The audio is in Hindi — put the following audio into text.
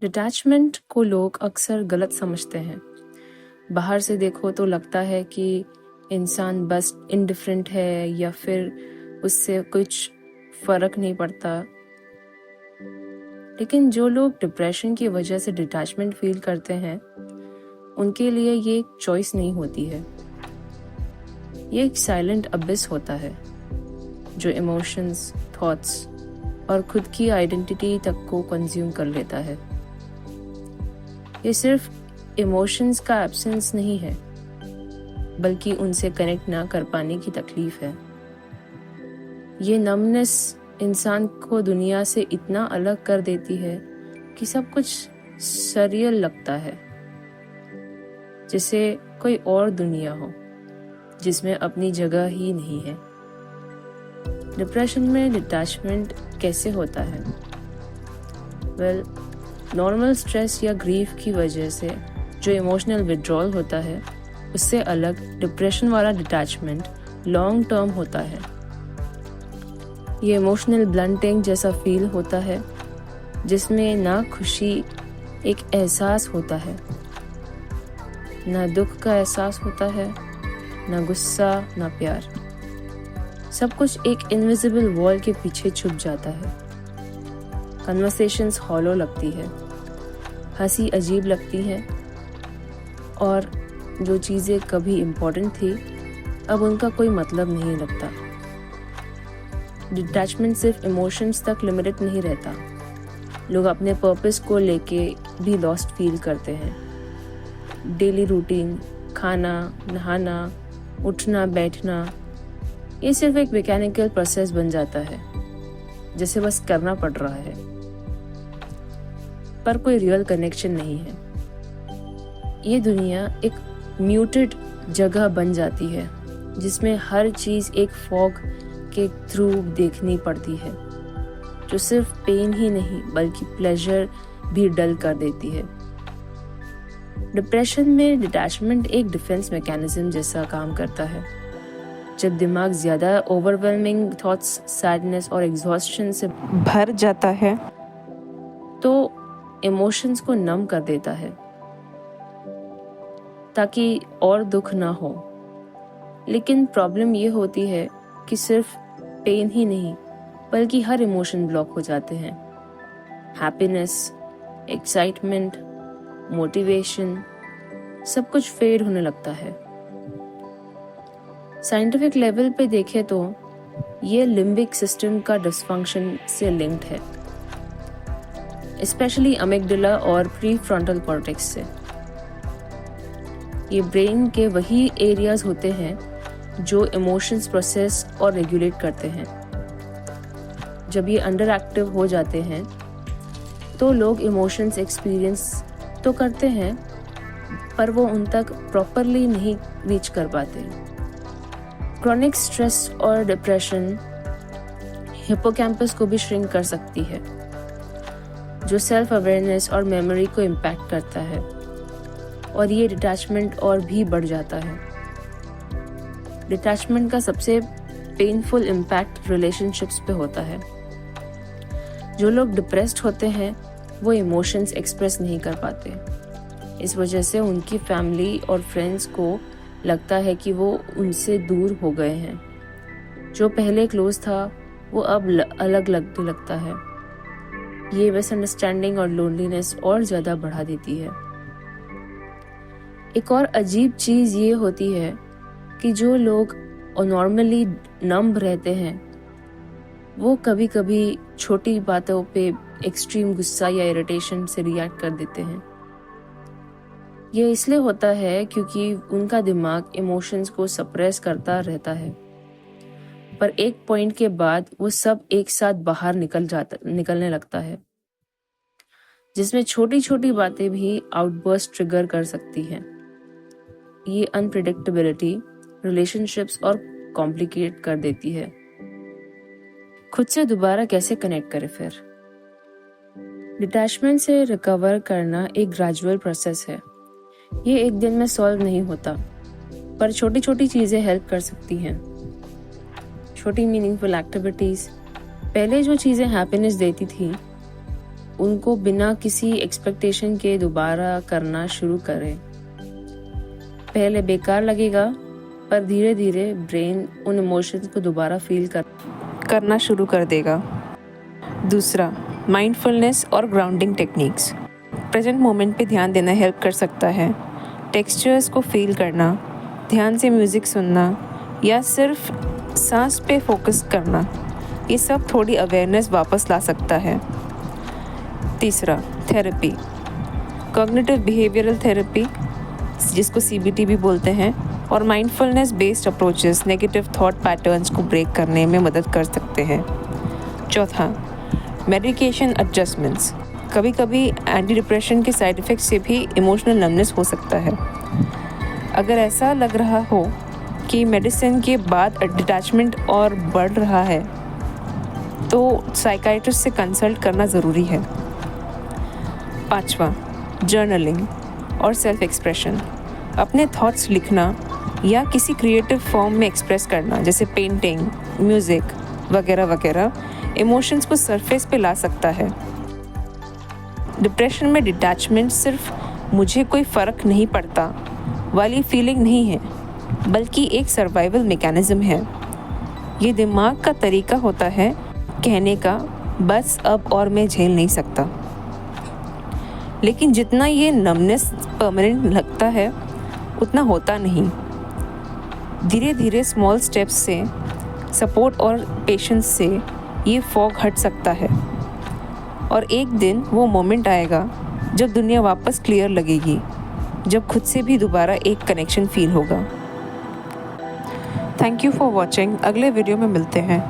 डिटैचमेंट को लोग अक्सर गलत समझते हैं। बाहर से देखो तो लगता है कि इंसान बस इंडिफरेंट है या फिर उससे कुछ फर्क नहीं पड़ता। लेकिन जो लोग डिप्रेशन की वजह से डिटैचमेंट फील करते हैं, उनके लिए ये एक चॉइस नहीं होती है। ये एक साइलेंट अबिस होता है जो इमोशंस, थॉट्स और खुद की आइडेंटिटी तक को कंज्यूम कर लेता है। ये सिर्फ इमोशंस का एब्सेंस नहीं है, बल्कि उनसे कनेक्ट ना कर पाने की तकलीफ है। ये नमनेस इंसान को दुनिया से इतना अलग कर देती है कि सब कुछ सरियल लगता है, जैसे कोई और दुनिया हो जिसमें अपनी जगह ही नहीं है। डिप्रेशन में डिटैचमेंट कैसे होता है? नॉर्मल स्ट्रेस या ग्रीफ की वजह से जो इमोशनल विड्रॉल होता है, उससे अलग डिप्रेशन वाला डिटैचमेंट लॉन्ग टर्म होता है। ये इमोशनल ब्लंटिंग जैसा फील होता है, जिसमें ना खुशी एक एहसास होता है, ना दुख का एहसास होता है, ना गुस्सा, ना प्यार। सब कुछ एक इनविजिबल वॉल के पीछे छुप जाता है। कन्वर्सेशंस हॉलो लगती है, हंसी अजीब लगती है, और जो चीज़ें कभी इम्पोर्टेंट थी अब उनका कोई मतलब नहीं लगता। डिटैचमेंट सिर्फ इमोशंस तक लिमिटेड नहीं रहता। लोग अपने पर्पस को लेके भी लॉस्ट फील करते हैं। डेली रूटीन, खाना, नहाना, उठना, बैठना, ये सिर्फ एक मैकेनिकल प्रोसेस बन जाता है, जैसे बस करना पड़ रहा है, पर कोई रियल कनेक्शन नहीं है। ये दुनिया एक म्यूटेड जगह बन जाती है, जिसमें हर चीज़ एक फॉग के थ्रू देखनी पड़ती है, जो सिर्फ पेन ही नहीं बल्कि प्लेजर भी डल कर देती है। डिप्रेशन में डिटैचमेंट एक डिफेंस मैकेनिज्म जैसा काम करता है। जब दिमाग ज़्यादा ओवरवेलमिंग थॉट्स, सैडनेस और एग्जॉस्शन से भर जाता है, तो इमोशंस को नम कर देता है ताकि और दुख ना हो। लेकिन प्रॉब्लम ये होती है कि सिर्फ पेन ही नहीं बल्कि हर इमोशन ब्लॉक हो जाते हैं। हैप्पीनेस, एक्साइटमेंट, मोटिवेशन, सब कुछ फेड होने लगता है। साइंटिफिक लेवल पे देखें तो ये लिम्बिक सिस्टम का डिसफंक्शन से लिंक्ड है, स्पेशली अमिगडाला और प्रीफ्रंटल कॉर्टेक्स से। ये ब्रेन के वही एरियाज होते हैं जो इमोशंस प्रोसेस और रेगुलेट करते हैं। जब ये अंडर एक्टिव हो जाते हैं तो लोग इमोशंस एक्सपीरियंस तो करते हैं, पर वो उन तक प्रॉपरली नहीं रीच कर पाते। क्रॉनिक स्ट्रेस और डिप्रेशन हिप्पोकैम्पस को भी श्रिंक कर सकती है, जो सेल्फ अवेयरनेस और मेमोरी को इम्पैक्ट करता है, और ये डिटैचमेंट और भी बढ़ जाता है। डिटैचमेंट का सबसे पेनफुल इम्पैक्ट रिलेशनशिप्स पे होता है। जो लोग डिप्रेस्ड होते हैं वो इमोशंस एक्सप्रेस नहीं कर पाते। इस वजह से उनकी फैमिली और फ्रेंड्स को लगता है कि वो उनसे दूर हो गए हैं। जो पहले क्लोज था वो अब अलग लगने लगता है। ये मिसअंडरस्टैंडिंग और लोनलीनेस और ज़्यादा बढ़ा देती है। एक और अजीब चीज़ ये होती है कि जो लोग नॉर्मली नम्ब रहते हैं, वो कभी कभी छोटी बातों पे एक्सट्रीम गुस्सा या इरिटेशन से रिएक्ट कर देते हैं। ये इसलिए होता है क्योंकि उनका दिमाग इमोशंस को सप्रेस करता रहता है, पर एक पॉइंट के बाद वो सब एक साथ बाहर निकलने लगता है, जिसमें छोटी छोटी बातें भी आउटबर्स्ट ट्रिगर कर सकती हैं। ये अनप्रेडिक्टेबिलिटी रिलेशनशिप्स और कॉम्प्लिकेट कर देती है। खुद से दोबारा कैसे कनेक्ट करें फिर? डिटैचमेंट से रिकवर करना एक ग्रेजुअल प्रोसेस है। ये एक दिन में सॉल्व नहीं होता, पर छोटी छोटी चीज़ें हेल्प कर सकती हैं। छोटी मीनिंगफुल एक्टिविटीज़, पहले जो चीज़ें हैप्पीनेस देती थी उनको बिना किसी एक्सपेक्टेशन के दोबारा करना शुरू करें। पहले बेकार लगेगा, पर धीरे धीरे ब्रेन उन इमोशंस को दोबारा फील करना शुरू कर देगा। दूसरा, माइंडफुलनेस और ग्राउंडिंग टेक्निक्स। प्रेजेंट मोमेंट पे ध्यान देना हेल्प कर सकता है। टेक्सचर्स को फील करना, ध्यान से म्यूज़िक सुनना या सिर्फ सांस पे फोकस करना, ये सब थोड़ी अवेयरनेस वापस ला सकता है। तीसरा, थेरेपी। कॉग्निटिव बिहेवियरल थेरेपी, जिसको CBT भी बोलते हैं, और mindfulness based approaches negative thought patterns को ब्रेक करने में मदद कर सकते हैं। चौथा, मेडिकेशन एडजस्टमेंट्स। कभी कभी एंटी डिप्रेशन के साइड इफ़ेक्ट से भी इमोशनल नमनेस हो सकता है। अगर ऐसा लग रहा हो कि मेडिसिन के बाद डिटैचमेंट और बढ़ रहा है, तो साइकाइट्रिस्ट से कंसल्ट करना ज़रूरी है। पांचवा, जर्नलिंग और सेल्फ एक्सप्रेशन। अपने थॉट्स लिखना या किसी क्रिएटिव फॉर्म में एक्सप्रेस करना, जैसे पेंटिंग, म्यूज़िक वगैरह वगैरह, इमोशंस को सरफेस पे ला सकता है। डिप्रेशन में डिटैचमेंट सिर्फ मुझे कोई फ़र्क नहीं पड़ता वाली फीलिंग नहीं है, बल्कि एक सर्वाइवल मैकेनिज़्म है। ये दिमाग का तरीका होता है कहने का, बस अब और मैं झेल नहीं सकता। लेकिन जितना ये नमनेस परमानेंट लगता है, उतना होता नहीं। धीरे धीरे स्मॉल स्टेप्स से, सपोर्ट और पेशेंस से ये फॉग हट सकता है, और एक दिन वो मोमेंट आएगा जब दुनिया वापस क्लियर लगेगी, जब खुद से भी दोबारा एक कनेक्शन फील होगा। Thank you for watching. अगले वीडियो में मिलते हैं।